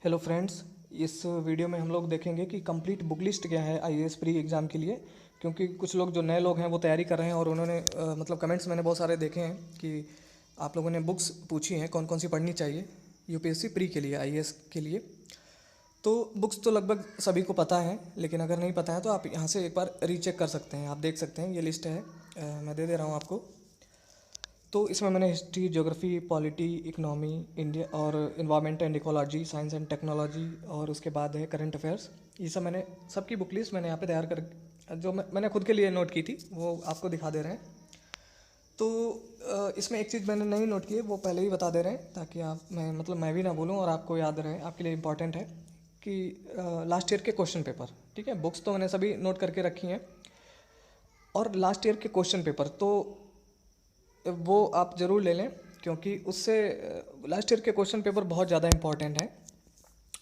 Hello friends, इस video में हम लोग देखेंगे कि कंप्लीट बुक लिस्ट क्या है आईएएस प्री एग्ज़ाम के लिए। क्योंकि कुछ लोग जो नए लोग हैं वो तैयारी कर रहे हैं और उन्होंने मतलब कमेंट्स मैंने बहुत सारे देखे हैं कि आप लोगों ने बुक्स पूछी हैं कौन कौन सी पढ़नी चाहिए यूपीएससी प्री के लिए, आईएएस के लिए। तो बुक्स तो लगभग सभी को पता है, लेकिन अगर नहीं पता है तो आप यहाँ से एक बार रीचेक कर सकते हैं। आप देख सकते हैं, ये लिस्ट है, मैं दे रहा हूँ आपको। तो इसमें मैंने history, geography, polity, economy, India और environment and ecology, science and technology और उसके बाद है करंट अफेयर्स। ये सब मैंने सबकी बुक लिस्ट मैंने यहाँ पे तैयार कर जो मैंने खुद के लिए नोट की थी वो आपको दिखा दे रहे हैं। तो इसमें एक चीज़ मैंने नहीं नोट की है, वो पहले ही बता दे रहे हैं ताकि मैं भी ना बोलूँ और आपको याद रहे। आपके लिए इम्पॉर्टेंट है कि लास्ट ईयर के क्वेश्चन पेपर, ठीक है। बुक्स तो मैंने सभी नोट करके रखी हैं और लास्ट ईयर के क्वेश्चन पेपर तो वो आप ज़रूर ले लें, क्योंकि उससे लास्ट ईयर के क्वेश्चन पेपर बहुत ज़्यादा इंपॉर्टेंट हैं।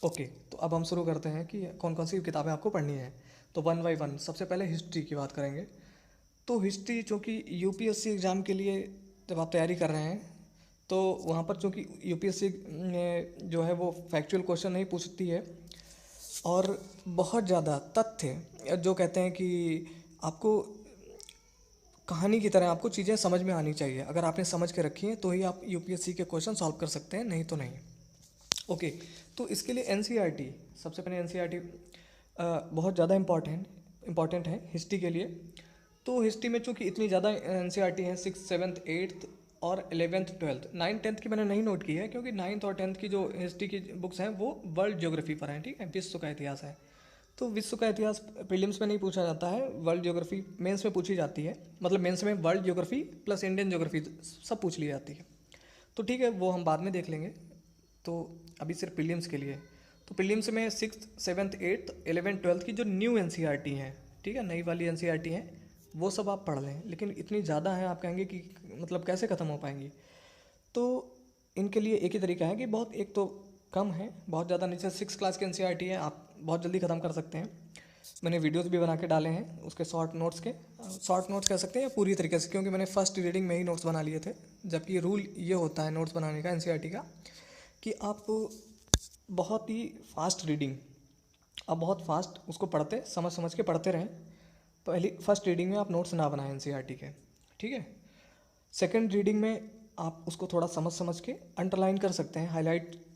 ओके, तो अब हम शुरू करते हैं कि कौन कौन सी किताबें आपको पढ़नी है। तो वन बाई वन सबसे पहले हिस्ट्री की बात करेंगे। तो हिस्ट्री, चूँकि यूपीएससी एग्ज़ाम के लिए जब आप तैयारी कर रहे हैं तो वहाँ पर चूँकि यूपीएससी जो है वो फैक्चुअल क्वेश्चन नहीं पूछती है और बहुत ज़्यादा तथ्य जो कहते हैं कि आपको कहानी की तरह आपको चीज़ें समझ में आनी चाहिए। अगर आपने समझ के रखी हैं तो ही आप यूपीएससी के क्वेश्चन सॉल्व कर सकते हैं, नहीं तो नहीं। ओके, तो इसके लिए एनसीईआरटी, सबसे पहले एनसीईआरटी बहुत ज़्यादा इम्पॉर्टेंट है हिस्ट्री के लिए। तो हिस्ट्री में चूँकि इतनी ज़्यादा एनसीईआरटी हैं, 6th 7th 8th और 11th 12th 9th 10th की मैंने नहीं नोट की है, क्योंकि 9th और 10th की जो हिस्ट्री की बुक्स हैं वो वर्ल्ड ज्योग्राफी पर हैं, ठीक है, विश्व का इतिहास है। तो विश्व का इतिहास प्रीलिम्स में नहीं पूछा जाता है, वर्ल्ड ज्योग्राफी मेंस में पूछी जाती है। मतलब मेंस में world geography plus Indian geography सब पूछ ली जाती है। तो ठीक है, वो हम बाद में देख लेंगे। तो अभी सिर्फ प्रीलिम्स के लिए। तो प्रीलिम्स में 6th 7th 8th 11th 12th की जो न्यू एनसीईआरटी हैं, ठीक है, नई वाली एनसीईआरटी हैं, वो सब आप पढ़ लें। लेकिन इतनी ज़्यादा है, आप कहेंगे कि मतलब कैसे ख़त्म हो पाएंगी। तो इनके लिए एक ही तरीका है कि बहुत एक तो कम है, बहुत ज़्यादा नीचे 6 क्लास की एनसीईआरटी है, आप बहुत जल्दी ख़त्म कर सकते हैं। मैंने वीडियोस भी बना के डाले हैं उसके शॉर्ट नोट्स के, शॉर्ट नोट्स कह सकते हैं या पूरी तरीके से, क्योंकि मैंने फर्स्ट रीडिंग में ही नोट्स बना लिए थे। जबकि रूल ये होता है नोट्स बनाने का एनसीईआरटी का कि आप बहुत ही फास्ट रीडिंग, आप बहुत फास्ट उसको पढ़ते समझ समझ के पढ़ते रहें। पहली फर्स्ट रीडिंग में आप नोट्स ना बनाएं एनसीईआरटी के, ठीक है। सेकंड रीडिंग में आप उसको थोड़ा समझ समझ के अंडरलाइन कर सकते हैं,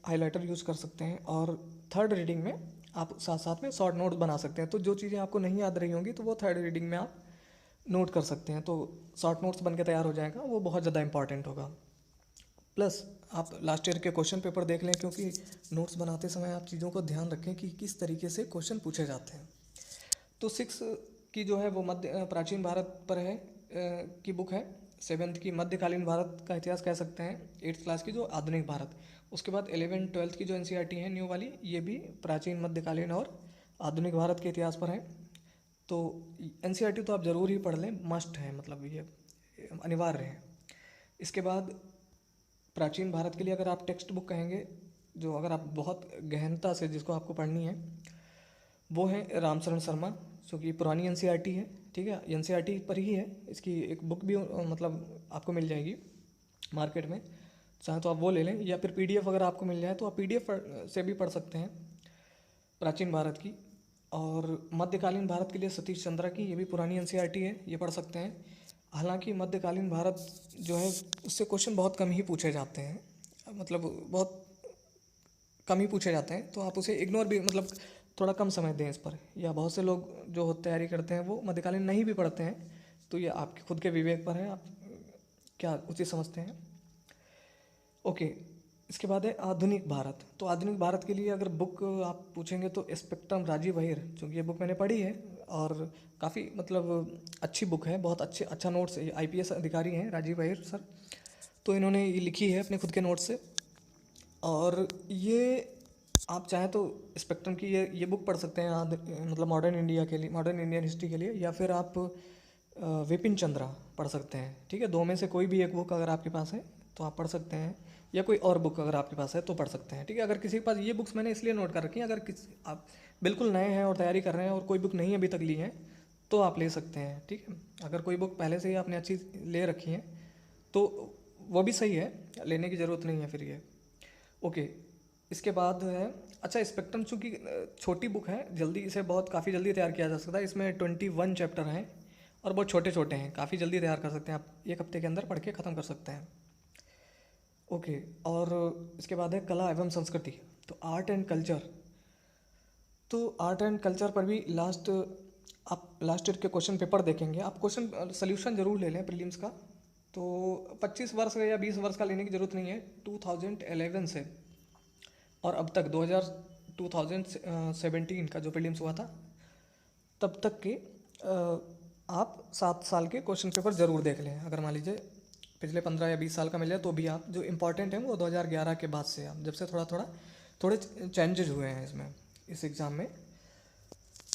हाइलाइटर यूज़ कर सकते हैं। और थर्ड रीडिंग में आप साथ साथ में शॉर्ट नोट बना सकते हैं। तो जो चीज़ें आपको नहीं याद रही होंगी तो वो थर्ड रीडिंग में आप नोट कर सकते हैं, तो शॉर्ट नोट्स बन के तैयार हो जाएगा, वो बहुत ज़्यादा इंपॉर्टेंट होगा। प्लस आप लास्ट ईयर के क्वेश्चन पेपर देख लें, क्योंकि नोट्स बनाते समय आप चीज़ों को ध्यान रखें कि किस तरीके से क्वेश्चन पूछे जाते हैं। तो 6 की जो है वो मध्य प्राचीन भारत पर है की बुक है। 7th की मध्यकालीन भारत का इतिहास कह सकते हैं। 8th क्लास की जो आधुनिक भारत। उसके बाद 11 12th की जो एनसीईआरटी है न्यू वाली, ये भी प्राचीन मध्यकालीन और आधुनिक भारत के इतिहास पर है। तो एनसीईआरटी तो आप ज़रूर ही पढ़ लें, मस्ट है, मतलब ये अनिवार्य है। इसके बाद प्राचीन भारत के लिए अगर आप टेक्स्ट बुक कहेंगे, जो अगर आप बहुत गहनता से जिसको आपको पढ़नी है, वो है रामशरण शर्मा, जो कि पुरानी एनसीईआरटी है, ठीक है, एनसीईआरटी पर ही है। इसकी एक बुक भी मतलब आपको मिल जाएगी मार्केट में, चाहे तो आप वो ले लें, या फिर पीडीएफ अगर आपको मिल जाए तो आप पीडीएफ से भी पढ़ सकते हैं प्राचीन भारत की। और मध्यकालीन भारत के लिए सतीश चंद्रा की, ये भी पुरानी एनसीईआरटी है, ये पढ़ सकते हैं। हालांकि मध्यकालीन भारत जो है उससे क्वेश्चन बहुत कम ही पूछे जाते हैं, मतलब बहुत कम ही पूछे जाते हैं, तो आप उसे इग्नोर भी, मतलब थोड़ा कम समय दें इस पर। या बहुत से लोग जो तैयारी करते हैं वो मध्यकालीन नहीं भी पढ़ते हैं, तो ये आपके खुद के विवेक पर है, आप क्या उचित समझते हैं। ओके, इसके बाद है आधुनिक भारत। तो आधुनिक भारत के लिए अगर बुक आप पूछेंगे तो स्पेक्ट्रम राजीव अहिर, क्योंकि ये बुक मैंने पढ़ी है और काफ़ी मतलब अच्छी बुक है, बहुत अच्छा नोट्स, आईपीएस अधिकारी हैं राजीव अहिर सर, तो इन्होंने ये लिखी है अपने खुद के नोट्स से। और ये आप चाहें तो स्पेक्ट्रम की ये बुक पढ़ सकते हैं मतलब मॉडर्न इंडिया के लिए, मॉडर्न इंडियन हिस्ट्री के लिए, या फिर आप विपिन चंद्रा पढ़ सकते हैं, ठीक है। दो में से कोई भी एक बुक अगर आपके पास है तो आप पढ़ सकते हैं, या कोई और बुक अगर आपके पास है तो पढ़ सकते हैं, ठीक है। अगर किसी के पास ये बुक्स मैंने इसलिए नोट कर रखी हैं, अगर आप बिल्कुल नए हैं और तैयारी कर रहे हैं और कोई बुक नहीं अभी तक ली है तो आप ले सकते हैं, ठीक है। अगर कोई बुक पहले से ही आपने अच्छी ले रखी है तो वो भी सही है, लेने की ज़रूरत नहीं है फिर ये। ओके, इसके बाद है, अच्छा स्पेक्ट्रम चूँकि छोटी बुक है, जल्दी इसे बहुत काफ़ी जल्दी तैयार किया जा सकता है। इसमें 21 चैप्टर हैं और बहुत छोटे छोटे हैं, काफ़ी जल्दी तैयार कर सकते हैं आप, एक हफ्ते के अंदर पढ़ के ख़त्म कर सकते हैं। ओके, और इसके बाद है कला एवं संस्कृति, तो आर्ट एंड कल्चर। तो आर्ट एंड कल्चर पर भी आप लास्ट ईयर के क्वेश्चन पेपर देखेंगे, आप क्वेश्चन सोल्यूशन ज़रूर ले लें प्रीलिम्स का। तो 25 वर्ष का या 20 वर्ष का लेने की ज़रूरत नहीं है, 2011 से और अब तक 2017 का जो प्रीलिम्स हुआ था तब तक के आप 7 साल के क्वेश्चन पेपर ज़रूर देख लें। अगर मान लीजिए पिछले 15 या 20 साल का मिले तो भी आप जो इम्पोर्टेंट हैं वो 2011 के बाद से, आप जब से थोड़े चेंजेज हुए हैं इसमें, इस एग्ज़ाम में।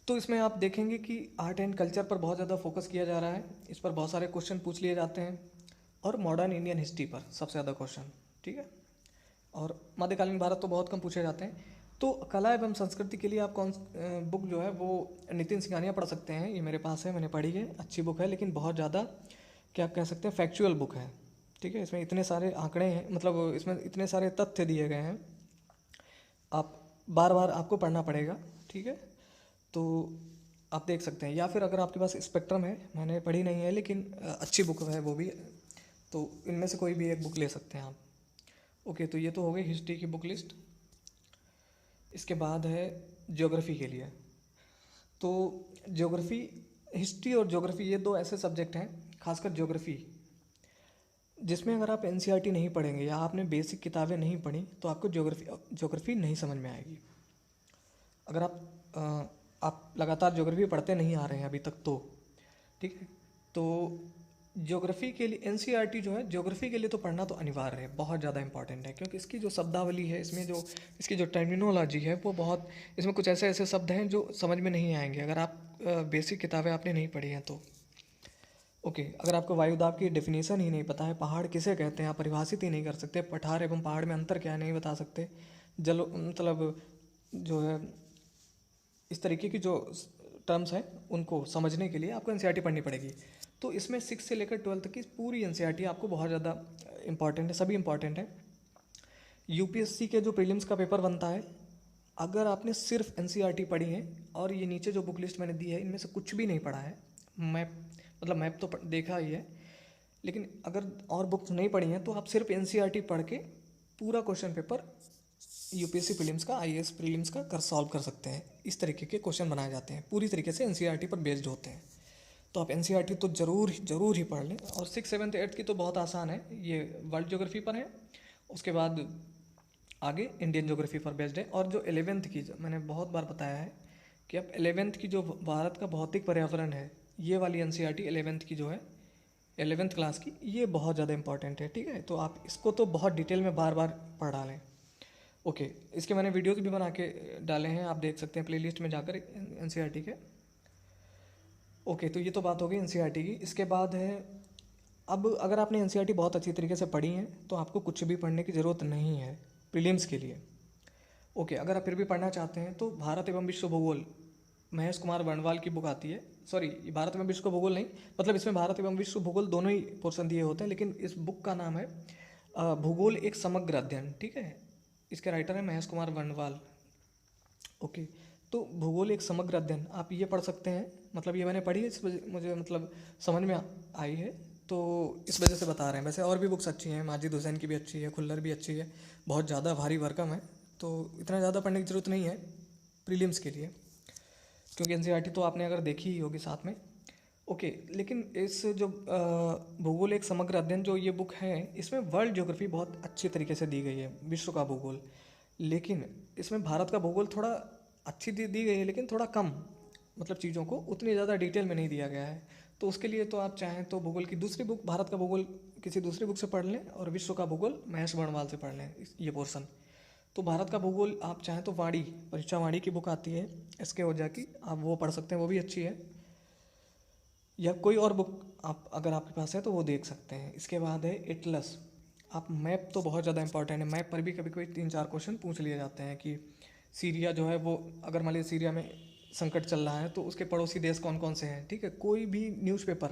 तो इसमें आप देखेंगे कि आर्ट एंड कल्चर पर बहुत ज़्यादा फोकस किया जा रहा है, इस पर बहुत सारे क्वेश्चन पूछ लिए जाते हैं, और मॉडर्न इंडियन हिस्ट्री पर सबसे ज़्यादा क्वेश्चन, ठीक है। और मध्यकालीन भारत तो बहुत कम पूछे जाते हैं। तो कला एवं संस्कृति के लिए आप बुक जो है वो नितिन सिंघानिया पढ़ सकते हैं, ये मेरे पास है, मैंने पढ़ी है, अच्छी बुक है, लेकिन बहुत ज़्यादा क्या कह सकते हैं, फैक्चुअल बुक है, ठीक है। इसमें इतने सारे आंकड़े हैं, मतलब इसमें इतने सारे तथ्य दिए गए हैं, आप बार बार आपको पढ़ना पड़ेगा, ठीक है। तो आप देख सकते हैं, या फिर अगर आपके पास स्पेक्ट्रम है, मैंने पढ़ी नहीं है लेकिन अच्छी बुक है वो भी, तो इनमें से कोई भी एक बुक ले सकते हैं आप। ओके, तो ये तो हो गई हिस्ट्री की बुक लिस्ट। इसके बाद है ज्योग्राफी के लिए। तो ज्योग्राफी, हिस्ट्री और ज्योग्राफी ये दो ऐसे सब्जेक्ट हैं, खासकर ज्योग्राफी, जिसमें अगर आप एनसीईआरटी नहीं पढ़ेंगे या आपने बेसिक किताबें नहीं पढ़ी तो आपको ज्योग्राफी नहीं समझ में आएगी। अगर आप लगातार ज्योग्राफी पढ़ते नहीं आ रहे हैं अभी तक तो, ठीक है। तो ज्योग्राफी के लिए एनसीईआरटी जो है, ज्योग्राफी के लिए तो पढ़ना तो अनिवार्य है, बहुत ज़्यादा इंपॉर्टेंट है, क्योंकि इसकी जो शब्दावली है, इसमें जो इसकी जो टर्मिनोलॉजी है वो बहुत, इसमें कुछ ऐसे ऐसे शब्द हैं जो समझ में नहीं आएंगे अगर आप बेसिक किताबें आपने नहीं पढ़ी हैं तो। ओके, अगर आपको वायुदाब की डेफिनेशन ही नहीं पता है, पहाड़ किसे कहते हैं आप परिभाषित ही नहीं कर सकते, पठार एवं पहाड़ में अंतर क्या है नहीं बता सकते, जल मतलब जो है इस तरीके की जो टर्म्स हैं उनको समझने के लिए आपको एनसीईआरटी पढ़नी पड़ेगी। तो इसमें 6 से लेकर 12 तक की पूरी एनसीईआरटी आपको बहुत ज़्यादा इंपॉर्टेंट है, सभी इंपॉर्टेंट है। यूपीएससी के जो प्रीलिम्स का पेपर बनता है, अगर आपने सिर्फ एनसीईआरटी पढ़ी है और ये नीचे जो बुक लिस्ट मैंने दी है इनमें से कुछ भी नहीं पढ़ा है, मैप तो देखा ही है, लेकिन अगर और बुक्स नहीं पढ़ी हैं तो आप सिर्फ एनसीईआरटी पढ़ के पूरा क्वेश्चन पेपर यूपीएससी प्रीलिम्स का, आईएएस प्रीलिम्स का सॉल्व कर सकते हैं। इस तरीके के क्वेश्चन बनाए जाते हैं, पूरी तरीके से एनसीईआरटी पर बेस्ड होते हैं। तो आप एनसीईआरटी तो ज़रूर ही पढ़ लें। और 6, 7, 8 की तो बहुत आसान है, ये वर्ल्ड ज्योग्राफी पर है, उसके बाद आगे इंडियन ज्योग्राफी पर बेस्ड है। और जो 11th की, मैंने बहुत बार बताया है कि अब 11th की जो भारत का भौतिक पर्यावरण है, ये वाली एनसीईआरटी 11th की जो है, 11th क्लास की, ये बहुत ज़्यादा इंपॉर्टेंट है, ठीक है। तो आप इसको तो बहुत डिटेल में बार बार पढ़ डालें। ओके, इसके मैंने वीडियोज़ भी बना के डाले हैं, आप देख सकते हैं प्लेलिस्ट में जाकर एनसीईआरटी के। ओके, तो ये तो बात हो गई एनसीईआरटी की। इसके बाद है, अब अगर आपने एनसीईआरटी बहुत अच्छी तरीके से पढ़ी है तो आपको कुछ भी पढ़ने की ज़रूरत नहीं है प्रीलिम्स के लिए। ओके, अगर आप फिर भी पढ़ना चाहते हैं तो भारत एवं विश्व भूगोल, महेश कुमार वर्णवाल की बुक आती है, सॉरी भारत एवं विश्व भूगोल नहीं, मतलब इसमें भारत एवं विश्व भूगोल दोनों ही पोर्शन दिए होते हैं, लेकिन इस बुक का नाम है भूगोल एक समग्र अध्ययन, ठीक है। इसके राइटर हैं महेश कुमार वर्णवाल। ओके, तो भूगोल एक समग्र अध्ययन आप ये पढ़ सकते हैं, मतलब ये मैंने पढ़ी है, इस वजह मुझे मतलब समझ में आई है, तो इस वजह से बता रहे हैं। वैसे और भी बुक्स अच्छी हैं, माजिद हुसैन की भी अच्छी है, खुल्लर भी अच्छी है, बहुत ज़्यादा भारी भरकम है, तो इतना ज़्यादा पढ़ने की ज़रूरत नहीं है प्रीलिम्स के लिए, क्योंकि एनसीईआरटी तो आपने अगर देखी ही होगी साथ में। ओके, लेकिन इस जो भूगोल एक समग्र अध्ययन जो ये बुक है, इसमें वर्ल्ड ज्योग्राफी बहुत अच्छी तरीके से दी गई है, विश्व का भूगोल, लेकिन इसमें भारत का भूगोल थोड़ा अच्छी दी गई है, लेकिन थोड़ा कम, मतलब चीज़ों को उतनी ज़्यादा डिटेल में नहीं दिया गया है। तो उसके लिए तो आप चाहें तो भूगोल की दूसरी बुक, भारत का भूगोल किसी दूसरी बुक से पढ़ लें, और विश्व का भूगोल महेश वर्णवाल से पढ़ लें ये पोर्सन। तो भारत का भूगोल आप चाहें तो परीक्षा वाणी की बुक आती है एसके ओझा की, आप वो पढ़ सकते हैं, वो भी अच्छी है, या कोई और बुक आप अगर आपके पास है तो वो देख सकते हैं। इसके बाद है एटलस। आप मैप तो बहुत ज़्यादा इंपॉर्टेंट है, मैप पर भी कभी कभी 3-4 क्वेश्चन पूछ लिए जाते हैं कि सीरिया जो है वो, अगर मान लीजिए सीरिया में संकट चल रहा है तो उसके पड़ोसी देश कौन कौन से हैं, ठीक है, कोई भी न्यूज़पेपर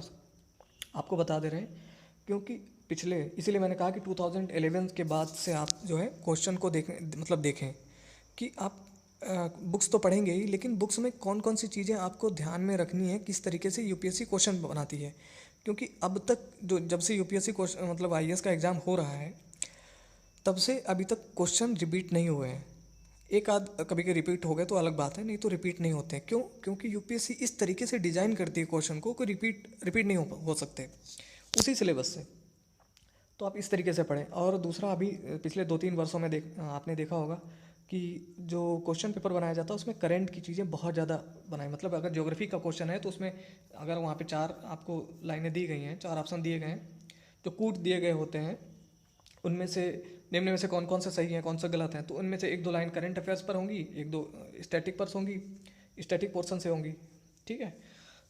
आपको बता दे रहे हैं, क्योंकि पिछले, इसीलिए मैंने कहा कि 2011 के बाद से आप जो है क्वेश्चन को देखें कि आप बुक्स तो पढ़ेंगे ही, लेकिन बुक्स में कौन कौन सी चीज़ें आपको ध्यान में रखनी है, किस तरीके से यूपीएससी क्वेश्चन बनाती है। क्योंकि अब तक जो जब से यूपीएससी क्वेश्चन आईएएस का एग्ज़ाम हो रहा है, तब से अभी तक क्वेश्चन रिपीट नहीं हुए हैं। एक आध कभी के रिपीट हो गए तो अलग बात है, नहीं तो रिपीट नहीं होते। क्यों? क्योंकि यूपीएससी इस तरीके से डिज़ाइन करती है क्वेश्चन को कि रिपीट नहीं हो सकते उसी सिलेबस से। तो आप इस तरीके से पढ़ें। और दूसरा, अभी पिछले 2-3 वर्षों में आपने देखा होगा कि जो क्वेश्चन पेपर बनाया जाता है उसमें करंट की चीज़ें बहुत ज़्यादा बनाए। मतलब अगर ज्योग्राफी का क्वेश्चन है तो उसमें अगर वहाँ पे 4 आपको लाइनें दी गई हैं, 4 ऑप्शन दिए गए हैं, जो कूट दिए गए होते हैं, उनमें से निम्न में से कौन कौन से सही हैं, कौन सा गलत हैं, तो उनमें से 1-2 लाइन करंट अफेयर्स पर होंगी, 1-2 स्टैटिक पर होंगी, स्टैटिक पोर्शन से होंगी। ठीक है,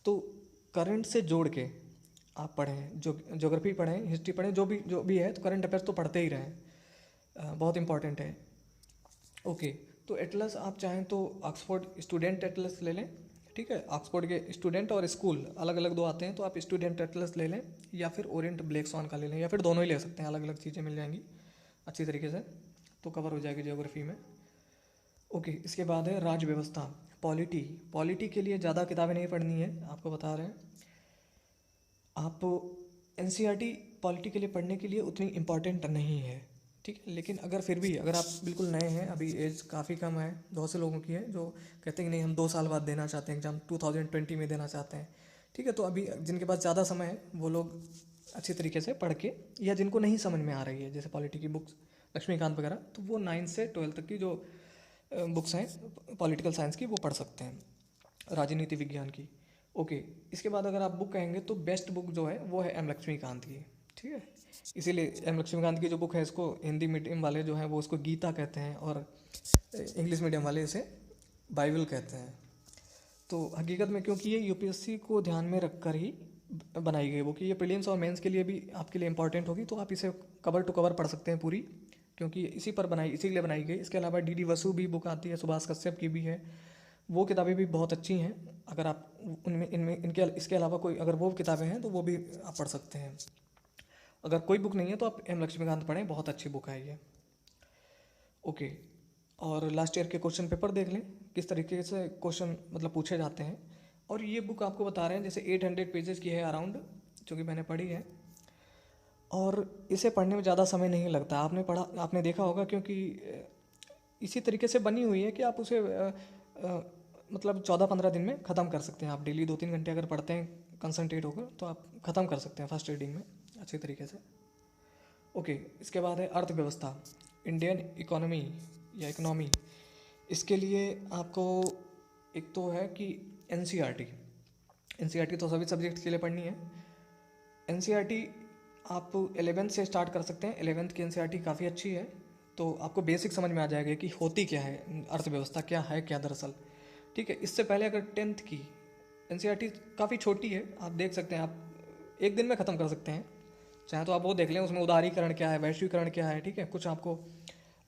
तो करंट से जोड़ के आप पढ़ें, जो ज्योग्राफी पढ़ें, हिस्ट्री पढ़ें, जो भी है, तो करंट अफेयर्स तो पढ़ते ही रहें, बहुत इंपॉर्टेंट है। ओके, तो एटलस आप चाहें तो ऑक्सफोर्ड स्टूडेंट एटलस ले लें। ठीक है, ऑक्सफोर्ड के स्टूडेंट और स्कूल अलग अलग 2 आते हैं, तो आप स्टूडेंट एटलस ले लें, या फिर ओरिएंट ब्लैक स्वान का ले लें, या फिर दोनों ही ले सकते हैं, अलग अलग चीज़ें मिल जाएंगी अच्छी तरीके से, तो कवर हो जाएगी ज्योग्राफी में। ओके, इसके बाद है राज्य व्यवस्था, पॉलिटी के लिए ज़्यादा किताबें नहीं पढ़नी है, आपको बता रहे हैं। आप एनसीईआरटी पॉलिटी के लिए पढ़ने के लिए उतनी इम्पॉर्टेंट नहीं है। ठीक है, लेकिन अगर फिर भी अगर आप बिल्कुल नए हैं, अभी एज काफ़ी कम है, बहुत से लोगों की है जो कहते हैं कि नहीं हम 2 साल बाद देना चाहते हैं एग्ज़ाम, 2020 में देना चाहते हैं। ठीक है, तो अभी जिनके पास ज़्यादा समय है वो लोग अच्छी तरीके से पढ़ के, या जिनको नहीं समझ में आ रही है जैसे पॉलिटी की बुक्स, लक्ष्मीकांत वगैरह, तो वो 9 से 12 तक की जो बुक्स हैं पॉलिटिकल साइंस की, वो पढ़ सकते हैं, राजनीति विज्ञान की। ओके, इसके बाद अगर आप बुक कहेंगे तो बेस्ट बुक जो है वो है एम लक्ष्मीकांत की। ठीक है, इसीलिए एम लक्ष्मीकांत की जो बुक है, इसको हिंदी मीडियम वाले जो हैं वो इसको गीता कहते हैं, और इंग्लिश मीडियम वाले इसे बाइबल कहते हैं। तो हकीकत में क्योंकि ये यूपीएससी को ध्यान में रखकर ही बनाई गई बुक, ये प्रीलिम्स और मेंस के लिए भी आपके लिए इंपॉर्टेंट होगी, तो आप इसे कवर टू कवर पढ़ सकते हैं पूरी, क्योंकि इसी के लिए बनाई गई। इसके अलावा डीडी वसु भी बुक आती है, सुभाष कश्यप की भी है, वो किताबें भी बहुत अच्छी हैं। अगर आप उनमें इनमें इनके इसके अलावा कोई अगर वो किताबें हैं तो वो भी आप पढ़ सकते हैं। अगर कोई बुक नहीं है तो आप एम लक्ष्मीकांत पढ़ें, बहुत अच्छी बुक है ये। ओके, और लास्ट ईयर के क्वेश्चन पेपर देख लें किस तरीके से क्वेश्चन पूछे जाते हैं। और ये बुक आपको बता रहे हैं जैसे 800 पेजेस की है अराउंड, जो कि मैंने पढ़ी है, और इसे पढ़ने में ज़्यादा समय नहीं लगता। आपने देखा होगा, क्योंकि इसी तरीके से बनी हुई है कि आप उसे 14-15 दिन में ख़त्म कर सकते हैं। आप डेली 2-3 घंटे अगर पढ़ते हैं कंसंट्रेट होकर, तो आप ख़त्म कर सकते हैं फर्स्ट रीडिंग में अच्छी तरीके से। ओके, इसके बाद है अर्थव्यवस्था, इंडियन इकोनॉमी या इकोनॉमी। इसके लिए आपको एक तो है कि एनसीईआरटी तो सभी सब्जेक्ट के लिए पढ़नी है। एनसीईआरटी आप 11th से स्टार्ट कर सकते हैं, 11th की एनसीईआरटी काफ़ी अच्छी है, तो आपको बेसिक समझ में आ जाएगा कि होती क्या है अर्थव्यवस्था, क्या है क्या दरअसल। ठीक है, इससे पहले अगर 10th की एनसीईआरटी काफ़ी छोटी है, आप देख सकते हैं, आप एक दिन में ख़त्म कर सकते हैं, चाहे तो आप वो देख लें, उसमें उदारीकरण क्या है, वैश्वीकरण क्या है। ठीक है, कुछ आपको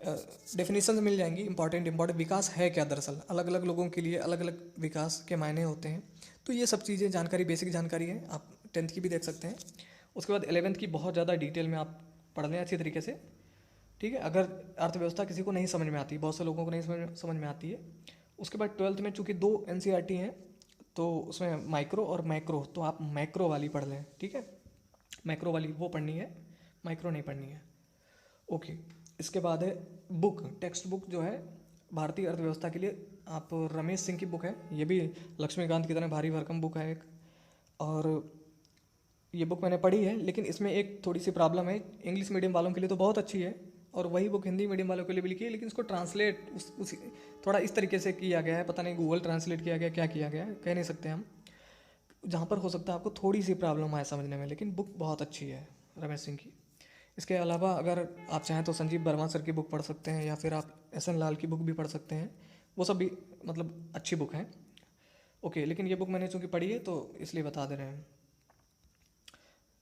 डेफिनेशन मिल जाएंगी, इंपॉर्टेंट विकास है क्या दरअसल, अलग अलग लोगों के लिए अलग अलग विकास के मायने होते हैं। तो ये सब चीज़ें जानकारी, बेसिक जानकारी है, आप 10th की भी देख सकते हैं। उसके बाद 11th की बहुत ज़्यादा डिटेल में आप पढ़ लें अच्छी तरीके से। ठीक है, अगर अर्थव्यवस्था किसी को नहीं समझ में आती, बहुत से लोगों को नहीं समझ में आती है। उसके बाद 12th में चूँकि 2 एनसीईआरटी हैं, तो उसमें माइक्रो और मैक्रो, तो आप मैक्रो वाली पढ़ लें। ठीक है, मैक्रो वाली वो पढ़नी है, माइक्रो नहीं पढ़नी है। ओके, इसके बाद है बुक, टेक्स्ट बुक जो है भारतीय अर्थव्यवस्था के लिए, आप रमेश सिंह की बुक है, ये भी लक्ष्मीकांत की तरह भारी भरकम बुक है एक। और ये बुक मैंने पढ़ी है, लेकिन इसमें एक थोड़ी सी प्रॉब्लम है, इंग्लिश मीडियम वालों के लिए तो बहुत अच्छी है, और वही बुक हिंदी मीडियम वालों के लिए भी लिखी है, लेकिन इसको ट्रांसलेट थोड़ा इस तरीके से किया गया है, पता नहीं गूगल ट्रांसलेट किया गया, क्या किया गया है, कह नहीं सकते हम, जहाँ पर हो सकता है आपको थोड़ी सी प्रॉब्लम आए समझने में, लेकिन बुक बहुत अच्छी है रमेश सिंह की। इसके अलावा अगर आप चाहें तो संजीव वर्मा सर की बुक पढ़ सकते हैं, या फिर आप एस एन लाल की बुक भी पढ़ सकते हैं, वो सब भी अच्छी बुक हैं। ओके, लेकिन ये बुक मैंने चूँकि पढ़ी है तो इसलिए बता दे रहे हैं।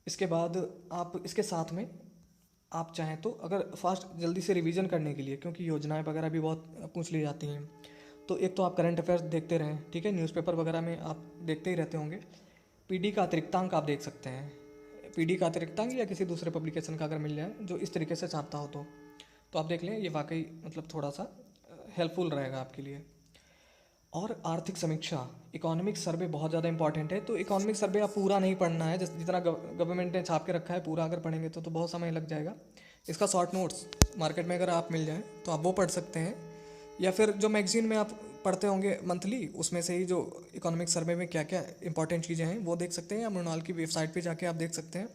इसके बाद आप इसके साथ में आप चाहें तो अगर फास्ट जल्दी से रिवीजन करने के लिए, क्योंकि योजनाएं वगैरह भी बहुत पूछ ली जाती हैं, तो एक तो आप करंट अफेयर्स देखते रहें। ठीक है, न्यूज़पेपर वगैरह में आप देखते ही रहते होंगे, पीडी का अतिरिक्तांक आप देख सकते हैं, पीडी का अतिरिक्तांक या किसी दूसरे पब्लिकेशन का अगर मिल जाए जो इस तरीके से चाहता हो तो आप देख लें, ये वाकई मतलब थोड़ा सा हेल्पफुल रहेगा आपके लिए। और आर्थिक समीक्षा, इकोनॉमिक सर्वे बहुत ज़्यादा इंपॉर्टेंट है। तो इकोनॉमिक सर्वे आप पूरा नहीं पढ़ना है, जितना गवर्नमेंट ने छाप के रखा है पूरा अगर पढ़ेंगे तो बहुत समय लग जाएगा। इसका शॉर्ट नोट्स मार्केट में अगर आप मिल जाए तो आप वो पढ़ सकते हैं, या फिर जो मैगजीन में आप पढ़ते होंगे मंथली, उसमें से ही जो इकोनॉमिक सर्वे में क्या क्या इंपॉर्टेंट चीज़ें हैं वो देख सकते हैं, या मृणाल की वेबसाइट पे जाके आप देख सकते हैं।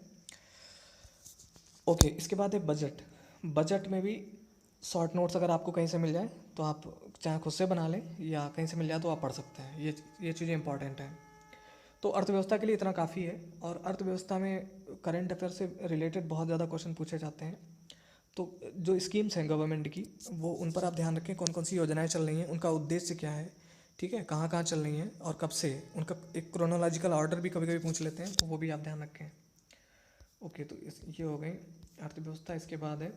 ओके, इसके बाद है बजट। बजट में भी शॉर्ट नोट्स अगर आपको कहीं से मिल जाए तो आप चाहे खुद से बना लें या कहीं से मिल जाए तो आप पढ़ सकते हैं। ये चीज़ें इंपॉर्टेंट हैं। तो अर्थव्यवस्था के लिए इतना काफ़ी है। और अर्थव्यवस्था में करंट अफेयर से रिलेटेड बहुत ज़्यादा क्वेश्चन पूछे जाते हैं। तो जो स्कीम्स हैं गवर्नमेंट की, वो उन पर आप ध्यान रखें, कौन कौन सी योजनाएं चल रही हैं, उनका उद्देश्य क्या है, ठीक है, कहाँ कहाँ चल रही हैं और कब से, उनका एक क्रोनोलॉजिकल ऑर्डर भी कभी कभी पूछ लेते हैं, तो वो भी आप ध्यान रखें। ओके, तो ये हो गई अर्थव्यवस्था। इसके बाद है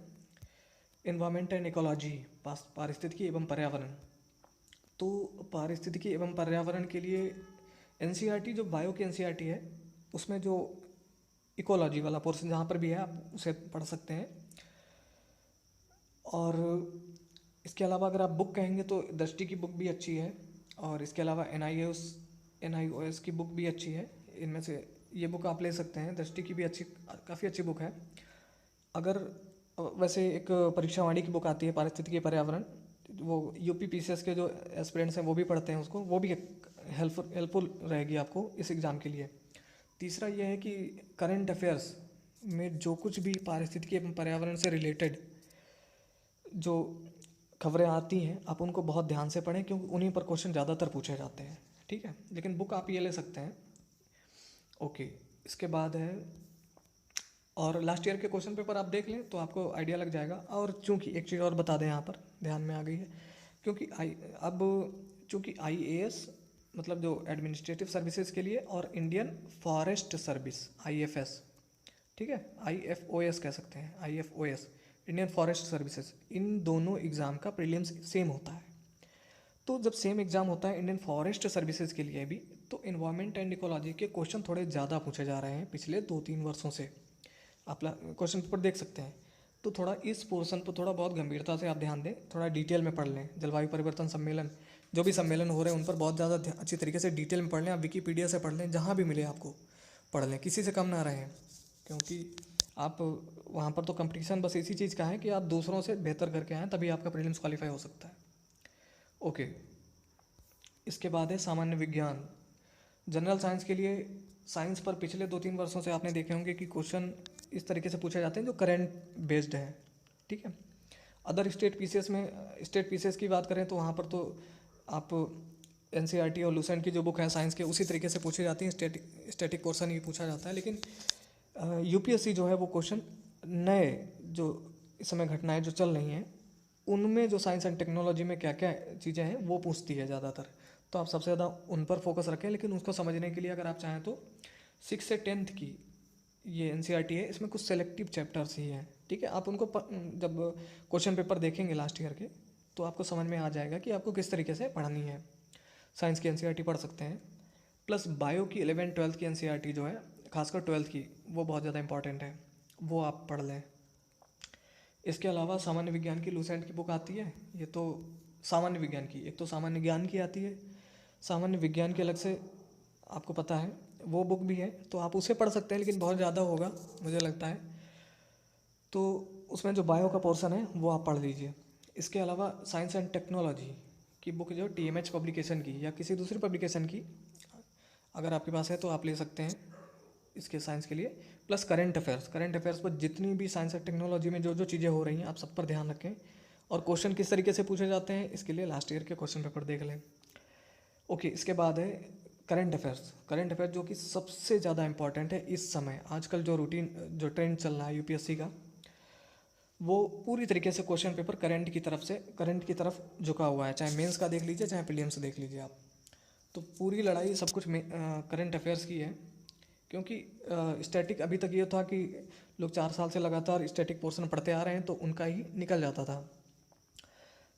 एनवायरमेंट एंड इकोलॉजी, पारिस्थितिकी एवं पर्यावरण। तो पारिस्थितिकी एवं पर्यावरण के लिए एनसीईआरटी, जो बायो की एनसीईआरटी है, उसमें जो इकोलॉजी वाला पोर्शन जहाँ पर भी है आप उसे पढ़ सकते हैं। और इसके अलावा अगर आप बुक कहेंगे तो दृष्टि की बुक भी अच्छी है, और इसके अलावा एनआईओएस की बुक भी अच्छी है। इनमें से ये बुक आप ले सकते हैं, दृष्टि की भी अच्छी, काफ़ी अच्छी बुक है। अगर वैसे एक परीक्षा वाणी की बुक आती है पारिस्थितिकी पर्यावरण, वो यूपी पीसीएस के जो एस्पिरेंट्स हैं वो भी पढ़ते हैं उसको, वो भी हेल्पफुल रहेगी आपको इस एग्ज़ाम के लिए। तीसरा यह है कि करंट अफेयर्स में जो कुछ भी पारिस्थितिकी एवं पर्यावरण से रिलेटेड जो खबरें आती हैं आप उनको बहुत ध्यान से पढ़ें, क्योंकि उन्हीं पर क्वेश्चन ज़्यादातर पूछे जाते हैं, ठीक है। लेकिन बुक आप ये ले सकते हैं। ओके, इसके बाद है, और लास्ट ईयर के क्वेश्चन पेपर आप देख लें तो आपको आइडिया लग जाएगा। और चूंकि एक चीज़ और बता दें, यहाँ पर ध्यान में आ गई है, क्योंकि चूंकि आईएएस मतलब जो एडमिनिस्ट्रेटिव सर्विसेज के लिए, और इंडियन फॉरेस्ट सर्विस आईएफएस, ठीक है, आईएफओएस कह सकते हैं, आईएफओएस इंडियन फॉरेस्ट सर्विसेज, इन दोनों एग्ज़ाम का प्रीलिम्स सेम होता है। तो जब सेम एग्ज़ाम होता है इंडियन फॉरेस्ट सर्विसेज के लिए भी, तो इन्वायरमेंट एंड इकोलॉजी के क्वेश्चन थोड़े ज़्यादा पूछे जा रहे हैं पिछले 2-3 वर्षों से। आप क्वेश्चन पेपर देख सकते हैं। तो थोड़ा इस पोर्शन पर थोड़ा बहुत गंभीरता से आप ध्यान दें, थोड़ा डिटेल में पढ़ लें। जलवायु परिवर्तन सम्मेलन, जो भी सम्मेलन हो रहे हैं उन पर बहुत ज़्यादा अच्छी तरीके से डिटेल में पढ़ लें। आप विकीपीडिया से पढ़ लें, जहाँ भी मिले आपको पढ़ लें, किसी से कम ना रहें, क्योंकि आप वहाँ पर तो कंपटीशन बस इसी चीज़ का है कि आप दूसरों से बेहतर करके आएँ, तभी आपका प्रीलिम्स क्वालिफाई हो सकता है। ओके, इसके बाद है सामान्य विज्ञान। जनरल साइंस के लिए, साइंस पर पिछले 2-3 वर्षों से आपने देखे होंगे कि क्वेश्चन इस तरीके से पूछे जाते हैं जो करंट बेस्ड हैं, ठीक है। अदर स्टेट पीसीएस की बात करें तो वहाँ पर तो आप एनसीईआरटी और लूसेंट की जो बुक है साइंस के, उसी तरीके से पूछी जाती हैं, स्टैटिक पोर्शन ही पूछा जाता है। लेकिन यूपीएससी जो है वो क्वेश्चन नए, जो इस समय घटनाएं जो चल रही हैं उनमें जो साइंस एंड टेक्नोलॉजी में क्या क्या चीज़ें हैं वो पूछती है ज़्यादातर। तो आप सबसे ज़्यादा उन पर फोकस रखें। लेकिन उसको समझने के लिए अगर आप चाहें तो 6 से 10th की ये एनसीईआरटी है, इसमें कुछ सेलेक्टिव चैप्टर्स ही हैं, ठीक है। आप उनको जब क्वेश्चन पेपर देखेंगे लास्ट ईयर के, तो आपको समझ में आ जाएगा कि आपको किस तरीके से पढ़नी है। साइंस की एनसीईआरटी पढ़ सकते हैं, प्लस बायो की 11th-12th की एनसीईआरटी जो है, खासकर 12th की, वो बहुत ज़्यादा इंपॉर्टेंट है, वो आप पढ़ लें। इसके अलावा सामान्य विज्ञान की लूसेंट की बुक आती है, ये तो सामान्य विज्ञान की, एक तो सामान्य ज्ञान की आती है, सामान्य विज्ञान की अलग से आपको पता है, वो बुक भी है, तो आप उसे पढ़ सकते हैं, लेकिन बहुत ज़्यादा होगा मुझे लगता है। तो उसमें जो बायो का पोर्शन है वो आप पढ़ लीजिए। इसके अलावा साइंस एंड टेक्नोलॉजी की बुक जो टीएमएच पब्लिकेशन की या किसी दूसरी पब्लिकेशन की अगर आपके पास है तो आप ले सकते हैं इसके साइंस के लिए। प्लस करंट अफेयर्स पर जितनी भी साइंस और टेक्नोलॉजी में जो जो चीज़ें हो रही हैं आप सब पर ध्यान रखें, और क्वेश्चन किस तरीके से पूछे जाते हैं इसके लिए लास्ट ईयर के क्वेश्चन पेपर देख लें। ओके, इसके बाद है करंट अफेयर्स जो कि सबसे ज़्यादा इंपॉर्टेंट है इस समय। आजकल जो ट्रेंड चल रहा है यूपीएससी का, वो पूरी तरीके से क्वेश्चन पेपर करंट की तरफ झुका हुआ है। चाहे मेंस का देख लीजिए, चाहे प्रीलिम्स देख लीजिए आप, तो पूरी लड़ाई सब कुछ करंट अफेयर्स की है। क्योंकि स्टैटिक अभी तक ये था कि लोग 4 साल से लगातार स्टैटिक पोर्शन पढ़ते आ रहे हैं तो उनका ही निकल जाता था,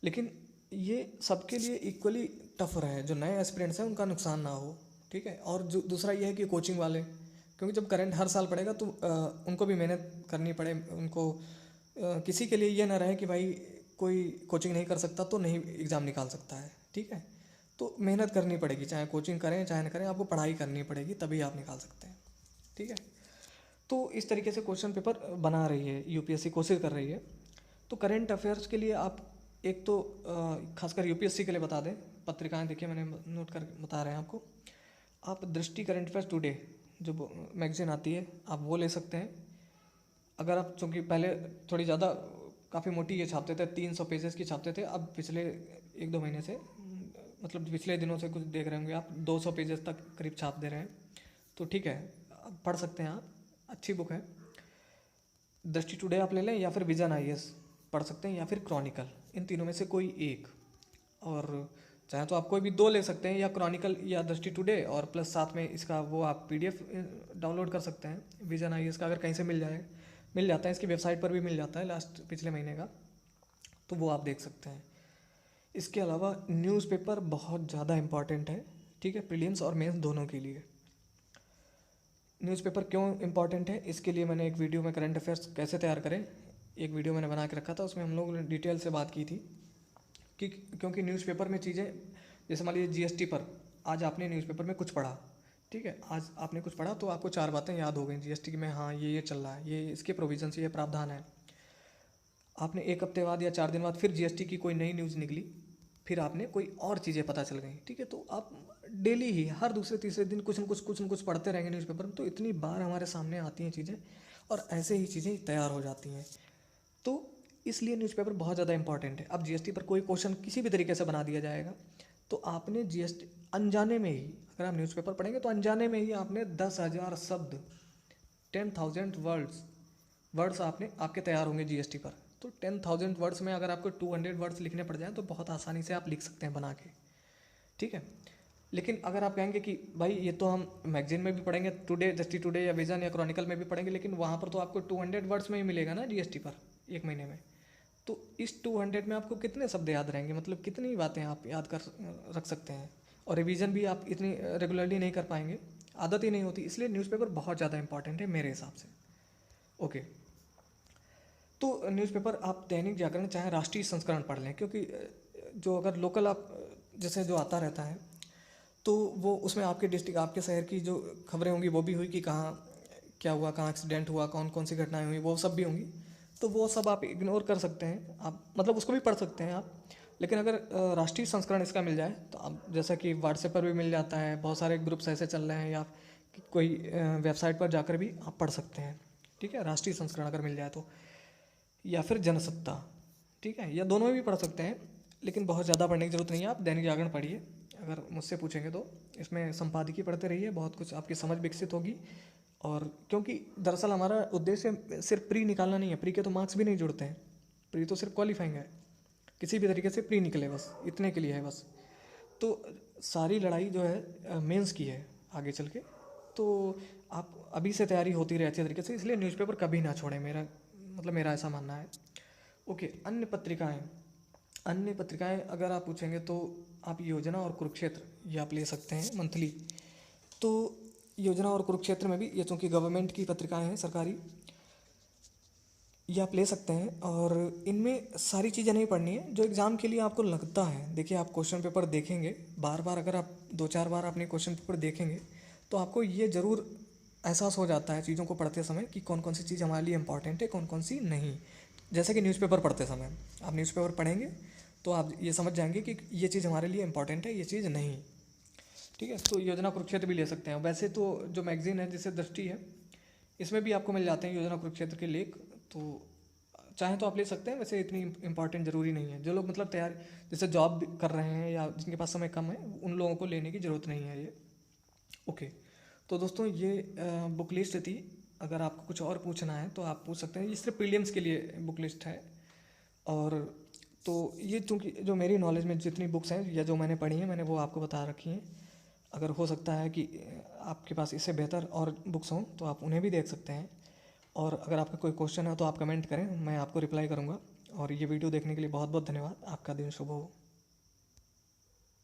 लेकिन ये सबके लिए इक्वली टफ रहा है। जो नए एस्पिरेंट्स हैं उनका नुकसान ना हो, ठीक है। और जो दूसरा ये है कि कोचिंग वाले क्योंकि जब करंट हर साल पड़ेगा तो उनको भी मेहनत करनी पड़े, उनको किसी के लिए ये ना रहे कि भाई कोई कोचिंग नहीं कर सकता तो नहीं एग्ज़ाम निकाल सकता है, ठीक है। तो मेहनत करनी पड़ेगी, चाहे कोचिंग करें चाहे ना करें, आपको पढ़ाई करनी पड़ेगी तभी आप निकाल सकते हैं, ठीक है। तो इस तरीके से क्वेश्चन पेपर बना रही है यूपीएससी, कोशिश कर रही है। तो करंट अफेयर्स के लिए आप एक तो खासकर यूपीएससी के लिए बता दें, पत्रिकाएं देखिए मैंने नोट कर बता रहे हैं आपको। आप दृष्टि करंट अफेयर्स टुडे जो मैगजीन आती है आप वो ले सकते हैं। अगर आप, चूँकि पहले थोड़ी ज़्यादा काफ़ी मोटी ये छापते थे, 300 पेजेस की छापते थे, अब पिछले 1-2 महीने से, मतलब पिछले दिनों से कुछ देख रहे होंगे आप, 200 पेजेस तक करीब छाप दे रहे हैं। तो ठीक है, अब पढ़ सकते हैं आप, अच्छी बुक है। दृष्टि टुडे आप ले लें, या फिर विजन आईएएस पढ़ सकते हैं, या फिर क्रॉनिकल, इन तीनों में से कोई एक। और चाहे तो आप कोई भी 2 ले सकते हैं, या क्रॉनिकल या दृष्टि टुडे, और प्लस साथ में इसका वो आप पीडीएफ डाउनलोड कर सकते हैं विजन आईएएस का, अगर कहीं से मिल जाता है, इसकी वेबसाइट पर भी मिल जाता है पिछले महीने का, तो वो आप देख सकते हैं। इसके अलावा न्यूज़पेपर बहुत ज़्यादा इम्पॉर्टेंट है, ठीक है, प्रीलिम्स और मेंस दोनों के लिए। न्यूज़पेपर क्यों इम्पॉर्टेंट है, इसके लिए मैंने एक वीडियो में करंट अफेयर्स कैसे तैयार करें, एक वीडियो मैंने बना के रखा था, उसमें हम लोग ने डिटेल से बात की थी कि क्योंकि न्यूज़पेपर में चीज़ें, जैसे मान लीजिए जीएसटी पर आज आपने न्यूज़पेपर में कुछ पढ़ा, ठीक है, आज आपने कुछ पढ़ा तो आपको 4 बातें याद हो गई जीएसटी की में, हाँ ये चल रहा है, ये इसके प्रोविजन से ये प्रावधान है। आपने 1 हफ्ते बाद या 4 दिन बाद फिर जीएसटी की कोई नई न्यूज़ निकली, फिर आपने कोई और चीज़ें पता चल गई, ठीक है। तो आप डेली ही हर दूसरे तीसरे दिन कुछ न कुछ पढ़ते रहेंगे न्यूज़पेपर में, तो इतनी बार हमारे सामने आती हैं चीज़ें, और ऐसे ही चीज़ें तैयार हो जाती हैं। तो इसलिए न्यूज़पेपर बहुत ज़्यादा इंपॉर्टेंट है। अब जीएसटी पर कोई क्वेश्चन किसी भी तरीके से बना दिया जाएगा, तो आपने जीएसटी अनजाने में ही, अगर आप न्यूज़पेपर पढ़ेंगे तो अनजाने में ही आपने 10,000 शब्द, 10,000 वर्ड्स आपने आपके तैयार होंगे जीएसटी पर। तो 10,000 वर्ड्स में अगर आपको 200 वर्ड्स लिखने पड़ जाएँ तो बहुत आसानी से आप लिख सकते हैं बना के, ठीक है। लेकिन अगर आप कहेंगे कि भाई ये तो हम मैगजीन में भी पढ़ेंगे, टुडे, दृष्टि टुडे या विजन या क्रॉनिकल में भी पढ़ेंगे, लेकिन वहाँ पर तो आपको 200 वर्ड्स में ही मिलेगा ना जीएसटी पर 1 महीने में। तो इस 200 में आपको कितने शब्द याद रहेंगे, मतलब कितनी बातें आप याद कर रख सकते हैं, और रिवीजन भी आप इतनी रेगुलरली नहीं कर पाएंगे, आदत ही नहीं होती। इसलिए न्यूज़पेपर बहुत ज़्यादा इंपॉर्टेंट है मेरे हिसाब से, ओके। तो न्यूज़पेपर आप दैनिक जागरण चाहे राष्ट्रीय संस्करण पढ़ लें, क्योंकि जो अगर लोकल आप जैसे जो आता रहता है तो वो उसमें आपके डिस्ट्रिक्ट, आपके शहर की जो खबरें होंगी वो भी हुई कि कहाँ क्या हुआ, कहाँ एक्सीडेंट हुआ, कौन कौन सी घटनाएं हुई, वो सब भी होंगी। तो वो सब आप इग्नोर कर सकते हैं, आप मतलब उसको भी पढ़ सकते हैं आप। लेकिन अगर राष्ट्रीय संस्करण इसका मिल जाए तो आप, जैसा कि व्हाट्सएप पर भी मिल जाता है, बहुत सारे ग्रुप्स ऐसे चल रहे हैं, या कोई वेबसाइट पर जाकर भी आप पढ़ सकते हैं, ठीक है, राष्ट्रीय संस्करण अगर मिल जाए तो, या फिर जनसत्ता, ठीक है, या दोनों में भी पढ़ सकते हैं। लेकिन बहुत ज़्यादा पढ़ने की ज़रूरत नहीं है, आप दैनिक जागरण पढ़िए। अगर मुझसे पूछेंगे तो इसमें संपादकीय पढ़ते रहिए, बहुत कुछ आपकी समझ विकसित होगी। और क्योंकि दरअसल हमारा उद्देश्य सिर्फ प्री निकालना नहीं है, प्री के तो मार्क्स भी नहीं जुड़ते हैं, प्री तो सिर्फ क्वालिफाइंग है, किसी भी तरीके से प्री निकले, बस इतने के लिए है बस। तो सारी लड़ाई जो है मेंस की है आगे चल के, तो आप अभी से तैयारी होती रहे अच्छे तरीके से, इसलिए न्यूज़पेपर कभी ना छोड़ें, मेरा ऐसा मानना है, ओके। अन्य पत्रिकाएं अगर आप पूछेंगे तो आप योजना और कुरुक्षेत्र ये आप ले सकते हैं मंथली। तो योजना और कुरुक्षेत्र में भी, ये चूँकि गवर्नमेंट की पत्रिकाएं हैं सरकारी, ये आप ले सकते हैं। और इनमें सारी चीज़ें नहीं पढ़नी है जो एग्ज़ाम के लिए आपको लगता है। देखिए, आप क्वेश्चन पेपर देखेंगे बार बार, अगर आप 2-4 बार अपने क्वेश्चन पेपर देखेंगे तो आपको ये ज़रूर एहसास हो जाता है चीज़ों को पढ़ते समय कि कौन कौन सी चीज़ हमारे लिए इंपॉर्टेंट है, कौन कौन सी नहीं। जैसे कि न्यूज़पेपर पढ़ते समय आप न्यूज़पेपर पढ़ेंगे तो आप ये समझ जाएंगे कि ये चीज़ हमारे लिए इंपॉर्टेंट है, ये चीज़ नहीं, ठीक है। तो योजना कुरुक्षेत्र भी ले सकते हैं। वैसे तो जो मैगजीन है जैसे दृष्टि है, इसमें भी आपको मिल जाते हैं योजना कुरुक्षेत्र के लेख, तो चाहे तो आप ले सकते हैं। वैसे इतनी इंपॉर्टेंट ज़रूरी नहीं है। जो लोग मतलब तैयार, जैसे जॉब कर रहे हैं या जिनके पास समय कम है, उन लोगों को लेने की ज़रूरत नहीं है ये, ओके। तो दोस्तों ये बुक लिस्ट थी। अगर आपको कुछ और पूछना है तो आप पूछ सकते हैं। ये सिर्फ प्रीलिम्स के लिए बुक लिस्ट है। और तो ये चूँकि जो मेरी नॉलेज में जितनी बुक्स हैं या जो मैंने पढ़ी हैं, मैंने वो आपको बता रखी हैं। अगर हो सकता है कि आपके पास इससे बेहतर और बुक्स हों तो आप उन्हें भी देख सकते हैं। और अगर आपका कोई क्वेश्चन है तो आप कमेंट करें, मैं आपको रिप्लाई करूँगा। और ये वीडियो देखने के लिए बहुत बहुत धन्यवाद। आपका दिन शुभ हो।